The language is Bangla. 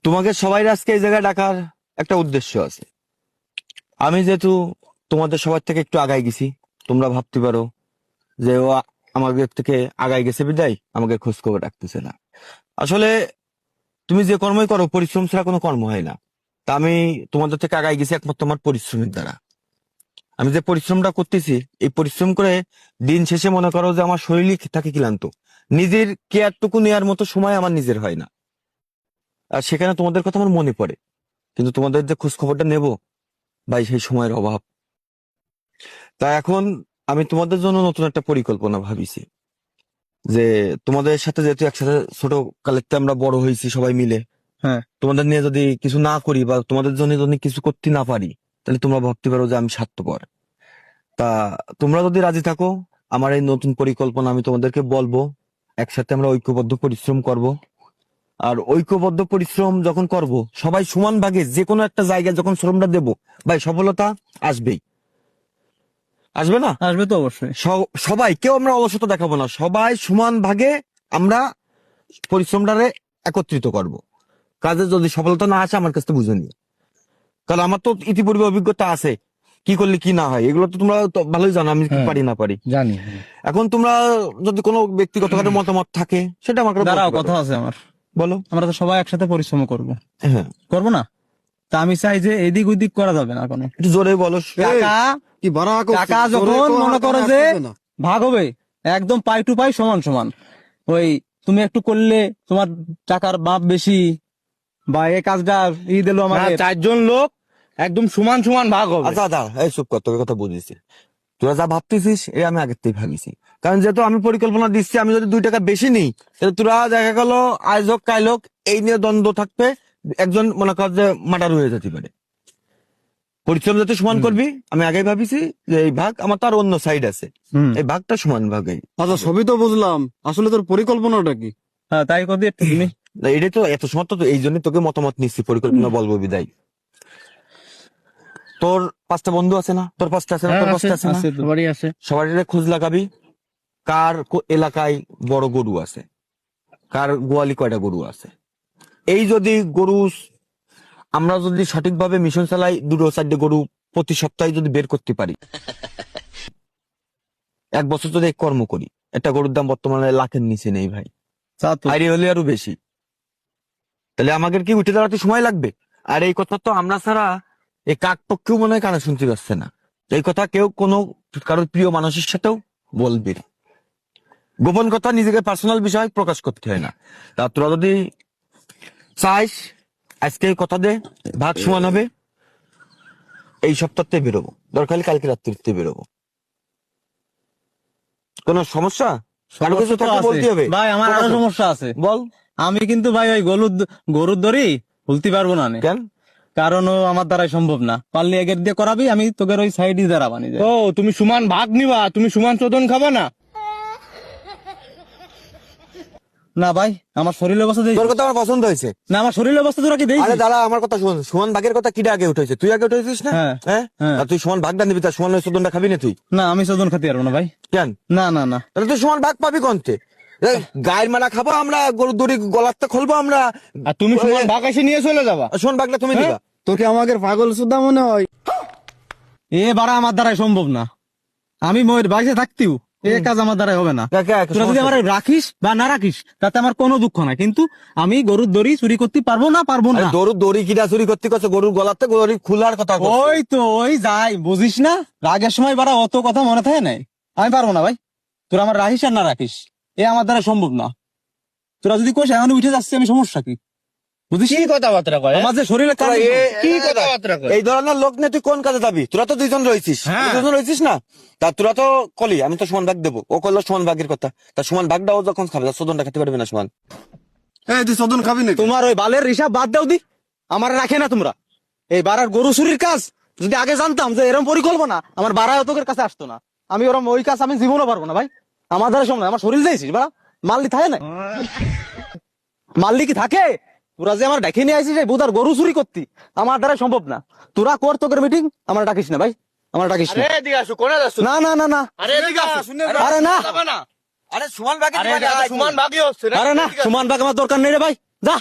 তোমাকে সবাই আজকে এই জায়গায় ডাকার একটা উদ্দেশ্য আছে। আমি যেহেতু তোমাদের সবার থেকে একটু আগাই গেছি, তোমরা ভাবতে পারো যে ও আমাদের থেকে আগাই গেছে বিদায় আমাকে খোঁজ খবর রাখতেছে না। আসলে তুমি যে কর্মই করো পরিশ্রম ছাড়া কোনো কর্ম হয় না। তা আমি তোমাদের থেকে আগাই গেছি একমাত্র আমার পরিশ্রমের দ্বারা। আমি যে পরিশ্রমটা করতেছি, এই পরিশ্রম করে দিন শেষে মনে করো যে আমার শরীরই থাকে ক্লান্ত, নিজের কেয়ারটুকু নেওয়ার মতো সময় আমার নিজের হয় না। আর সেখানে তোমাদের কথা আমার মনে পড়ে, কিন্তু তোমাদের যে খোঁজ খবরটা নেব ভাই, সেই সময়ের অভাব। তা এখন আমি তোমাদের জন্য নতুন একটা পরিকল্পনা ভাবিছি, যে তোমাদের সাথে যেহেতু একসাথে ছোট কালের থেকে আমরা বড় হয়েছি সবাই মিলে, হ্যাঁ। তোমাদের নিয়ে যদি কিছু না করি বা তোমাদের জন্য যদি কিছু করতে না পারি, তাহলে তোমরা ভাবতে পারো যে আমি স্বার্থপর। তা তোমরা যদি রাজি থাকো, আমার এই নতুন পরিকল্পনা আমি তোমাদেরকে বলবো, একসাথে আমরা ঐক্যবদ্ধ পরিশ্রম করব। আর ঐক্যবদ্ধ পরিশ্রম যখন করব, সবাই সমান ভাগে যে কোনো একটা জায়গায় যখন শ্রমটা দেব, ভাই সফলতা আসবেই, আসবে না? আসবে তো অবশ্যই। সবাই, কেউ আমরা অলসতা দেখাবো না, সবাই সমান ভাগে আমরা পরিশ্রমটারে একত্রিত করব। কাজে যদি সফলতা না আসে আমার কাছে তো বুঝে নিও, কারণ আমার তো ইতিপূর্বে অভিজ্ঞতা আছে কি করলে কি না হয়, এগুলো তো তোমরা তো ভালোই জানো আমি কি হ্যাঁ। পারি না পারি। জানি। এখন তোমরা যদি কোনো ব্যক্তিগত কারো মতামত থাকে সেটা আমাকে দাঁড়াও, বলতে কথা পারো। আছে আমার। বলো। আমরা তো সবাই একসাথে পরিশ্রম করব, হ্যাঁ, করবো না? তা আমি চাই যে এদিক ওদিক করা যাবে না কোনো। একটু জোরে বলো। টাকা কি বাড়া টাকা যখন মনে করো যে ভাগ হবে, একদম পাই টু পাই সমান সমান। ওই তুমি একটু করলে তোমার টাকার মাপ বেশি, বা এই কাজটা দিল না, আমাদের। চারজন লোক একদম সমান সমান ভাগ হবে। আচ্ছা দাঁড়া, এই চুপ কর, তোকে কথা বুঝেছি। তোরা যা ভাবতেছিস এই আমি আগের থেকে ভাবিছি, কারণ যেহেতু আমি পরিকল্পনা দিচ্ছি, আমি যদি 2 টাকা বেশি নিই তাহলে তোরা দেখা গেল আজ হোক কাল হোক এই নিয়ে দ্বন্দ্ব থাকবে, একজন মনে কর যে মার্ডার হয়ে যেতে পারে। পরিশ্রম যাতে সমান করবি, আমি আগেই ভাবিছি যে এই ভাগ আমার তো আর অন্য সাইড আছে, এই ভাগটা সমান ভাগে। আচ্ছা সবই তো বুঝলাম, আসলে তোর পরিকল্পনাটা কি? হ্যাঁ, তাই কথা একটু তুমি। না, এটাই তো এত সময় তো এই জন্য তোকে মতামত নিচ্ছি, পরিকল্পনা বলবো বিদায়। তোর 5টা বন্ধু আছে না, তোর 5টা আছে না, তোর 5টা আছে না, আছে তো। সবারই আছে। সবার খোঁজ লাগাবি কার এলাকায় বড় গরু আছে, কার গোয়ালি কয়টা গরু আছে। এই যদি গরু আমরা যদি সঠিকভাবে মিশন চালাই, 2-4টে গরু প্রতি সপ্তাহে যদি বের করতে পারি, 1 বছর যদি এই কর্ম করি, একটা গরুর দাম বর্তমানে লাখের নিচে নেই ভাই, তা তো। আইডিয়া হলে আরো বেশি। তাহলে আমাদের কি উঠে দাঁড়াতে সময় লাগবে? আর এই কথা তো আমরা ছাড়া এই কাক পক্ষেও মনে হয় কানে শুনতে পাচ্ছে না। এই কথা কেউ কোনো কারোর প্রিয় মানুষের সাথেও বলবে না। গোপন কথা নিজেকে পার্সোনাল বিষয় প্রকাশ করতে হয় না। তা তোরা যদি চাইস, আজকে এই কথা দে, ভাগ সমান হবে, এই সপ্তাহতে বেরোবো, দরকার হলে কালকে রাত্রিতে বেরোবো। কোন সমস্যা? কারো কিছু সমস্যা তো থাকলে আছে। বলতে হবে। ভাই আমার আরো সমস্যা আছে। বল। আমি কিন্তু ভাই ওই গরুর দড়ি খুলতে পারবো না নে। কেন? কারণ ও আমার দ্বারাই সম্ভব না। পারলে এগের দিয়ে করাবি, আমি তোকে ওই সাইডই দাঁড়াবানি যায়। ও, তুমি সমান ভাগ নিবা, তুমি সমান চোদন খাবা না? না ভাই, আমার শরীরের অবস্থা দেই তোর কথা আমার পছন্দ হয়েছে। না, আমার শরীরের অবস্থা তোরা কি দেই? আরে দাঁড়া, আমার কথা শোন। সমান ভাগের কথা কিটা আগে উঠেছে? তুই আগে উঠেছিস না? হ্যাঁ, হ্যাঁ, হ্যাঁ। আর তুই সমান ভাগটা নিবি, তার সমান চোদনটা খাবি না তুই? না, আমি চোদন খাতে পারবো না ভাই। কেন? না না না। তাহলে তুই সমান ভাগ পাবি কোনতে? গায়ের মারা খাবো আমরা, গরুর দড়ি গলাতে খুলবো আমরা, আর তুমি সমান ভাগ এসে নিয়ে চলে যাবা। আর সমান ভাগটা তুমি দিবা। তোকে আমাদের পাগল সুদ্ধা মনে হয়? এ বাড়া আমার দ্বারাই সম্ভব না। আমি ময়ের বাইরে থাকতেও এ কাজ আমার দ্বারাই হবে না। তোরা যদি আমার রাখিস বা না রাখিস তাতে আমার কোনো দুঃখ নাই, কিন্তু আমি গরুর দড়ি চুরি করতে পারবো না। গরুর দড়ি কিনা চুরি করতে করছে, গরুর গলাতে দড়ি খোলার কথা কচ্ছে। ওই তো ওই যাই, বুঝিস না? রাগের সময় বাড়া অত কথা মনে থাকে নাই। আমি পারবো না ভাই, তোরা আমার রাখিস আর না রাখিস, এ আমার দ্বারা সম্ভব না। তোরা যদি কোষ এখন উঠে যাচ্ছে, আমি সমস্যা কি বুঝিস? কি কথাবার্তা কয়? আমার যে শরীরে কাজ, কি কথাবার্তা কয়? এই ধরনের লোক নিয়ে তুই কোন কাজে যাবি? তোরা তো 2জন রয়েছিস, হ্যাঁ। 2জন রয়েছিস না? তা তোরা তো কলি আমি তো সমান ভাগ দেবো, ও করলো সমান ভাগের কথা, তা সমান ভাগটাও যখন খাবে, তার চোদনটা খেতে পারবে না সমান। এই তুই চোদন খাবি নাকি? তোমার ওই বালের হিসাব বাদ দাও দি, আমার রাখে না তোমরা। এই বাড়ার গরু চুরির কাজ যদি আগে জানতাম যে এরকম পরিকল্পনা, আমার বাড়া তোকের কাছে আসতো না। আমি ওরকম ওই কাজ আমি জীবনও পারবো না ভাই। আমার দ্বারা সম্ভব না। আমার শরীর দিয়েছিস বাড়া, মাল্লি থাকে না? মাল্লি কি থাকে? তোরা যে আমার ডেকে নিয়ে আসিস এই বুধার গরু চুরি করতি, আমার দ্বারা সম্ভব না। তোরা কর তোকের মিটিং, আমার ডাকিস না ভাই, আমার ডাকিস না। আরে এদিকে আসো, কোনে যাচ্ছ? না না না না। আরে এদিকে আসো, শুনে যাও। আরে না। যাবা না। আরে সমান ভাগে আরে দিবা না, এটা তো সমান ভাগই হচ্ছে না। আরে না, সমান ভাগ আমার দরকার নেই রে ভাই, যা।